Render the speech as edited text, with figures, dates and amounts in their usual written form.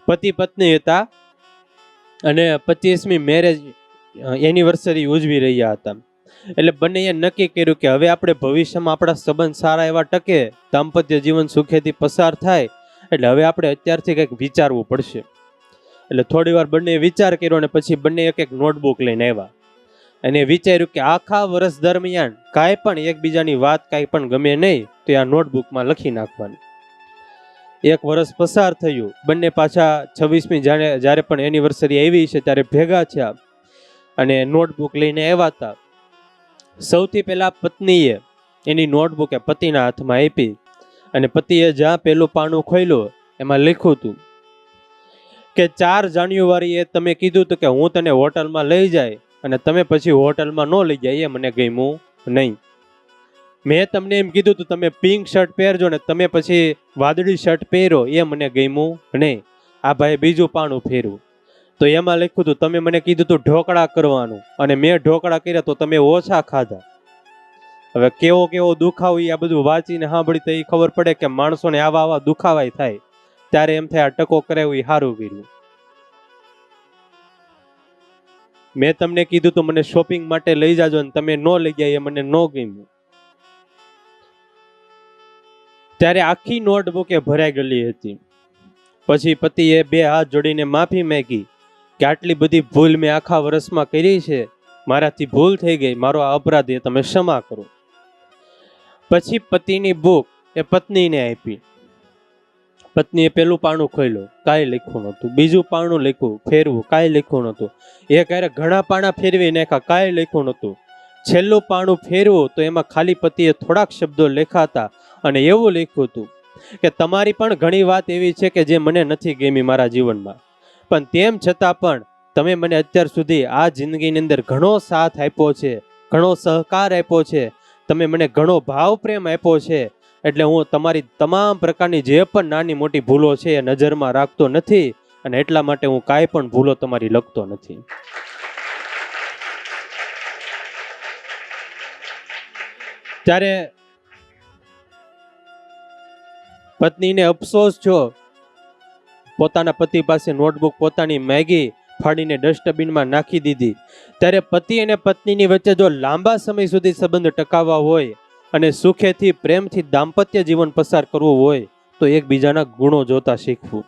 પતિ પત્ની હતા અને 25મી મેરેજ એનિવર્સરી ઉજવી રહ્યા હતા. એટલે બંનેએ નક્કી કર્યું કે હવે આપણે ભવિષ્યમાં આપણા સંબંધ સારા એવા ટકે, દાંપત્ય જીવન સુખેથી પસાર થાય, એટલે હવે આપણે અત્યારથી કંઈક વિચારવું પડશે. એટલે થોડી વાર બંને વિચાર કર્યો અને પછી બંને એક નોટબુક લઈને આવ્યા અને વિચાર્યું કે આખા વર્ષ દરમિયાન કાંઈ પણ એકબીજાની વાત કાંઈ પણ ગમે નહીં તો આ નોટબુકમાં લખી નાખવાની. એક વર્ષ પસાર થયું. બંને પાછા 26મી જ્યારે પણ એનિવર્સરી આવી છે ત્યારે ભેગા થયા અને નોટબુક લઈને આવ્યા હતા. સૌથી પહેલા પત્નીએ એની નોટબુક પતિના હાથમાં આપી અને પતિએ જ્યાં પેલું પાનું ખોલ્યું એમાં લખ્યું હતું કે 4 જાન્યુઆરીએ તમે કીધું હતું કે હું તને હોટલમાં લઈ જાય અને તમે પછી હોટલમાં ન લઈ જાય, એ મને ગમ્યું નહીં. મેં તમને એમ કીધું હતું તમે પિંક શર્ટ પહેરજો ને તમે પછી વાદળી શર્ટ પહેરો, એ મને ગમ્યું નહીં. આ ભાઈ બીજું પાનું ફેરવું તો એમાં લખ્યું હતું તમે મને કીધું હતું ઢોકળા કરવાનું અને મેં ઢોકળા કર્યા તો તમે ઓછા ખાધા. હવે કેવો કેવો દુખાવો આ બધું વાંચીને સાંભળી તો એ ખબર પડે કે માણસોને આવા દુખાવાય થાય ત્યારે એમ થાય આ ટકો કરાવ્યું એ સારું કર્યું. મેં તમને કીધું તો મને શોપિંગ માટે લઈ જાજો ને તમે ન લઈ ગયા, એ મને ન ગમ્યું. ત્યારે આખી નોટબુક ભરાઈ ગયેલી હતી. પછી પતિએ 2 હાથ જોડીને માફી માંગી કે આટલી બધી ભૂલ મેં આખા વર્ષમાં કરી છે, મારાથી ભૂલ થઈ ગઈ, મારો આ અપરાધ એ તમે ક્ષમા કરો. પછી પતિની બુક પત્નીને આપી. પત્નીએ પેલું પાનું ખોલ્યું, કાંઈ લખ્યું નહોતું. બીજું પાનું લખ્યું, ફેરવું, કાંઈ લખ્યું નહોતું. એક હારે ઘણા પાના ફેરવી નાખ્યા, કાંઈ લખ્યું નહોતું. છેલ્લું પાનું ફેરવું તો એમાં ખાલી પતિએ થોડાક શબ્દો લખાતા અને એવું લખ્યું હતું કે તમારી પણ ઘણી વાત એવી છે કે જે મને નથી ગમી મારા જીવનમાં, પણ તેમ છતાં પણ તમે મને અત્યાર સુધી આ જિંદગીની અંદર ઘણો સાથ આપ્યો છે, ઘણો સહકાર આપ્યો છે, તમે મને ઘણો ભાવ પ્રેમ આપ્યો છે, એટલે હું તમારી તમામ પ્રકારની જે પણ નાની મોટી ભૂલો છે એ નજરમાં રાખતો નથી અને એટલા માટે હું કાંઈ પણ ભૂલો તમારી લખતો નથી. ત્યારે પત્નીને અફસોસ છો, પોતાના પતિ પાસે નોટબુક પોતાની મેગી ફાડીને ડસ્ટબિનમાં નાખી દીધી. ત્યારે પતિ અને પત્નીની વચ્ચે જો લાંબા સમય સુધી સંબંધ ટકાવવા હોય અને સુખેથી પ્રેમથી દાંપત્ય જીવન પસાર કરવું હોય તો એકબીજાના ગુણો જોતા શીખવું.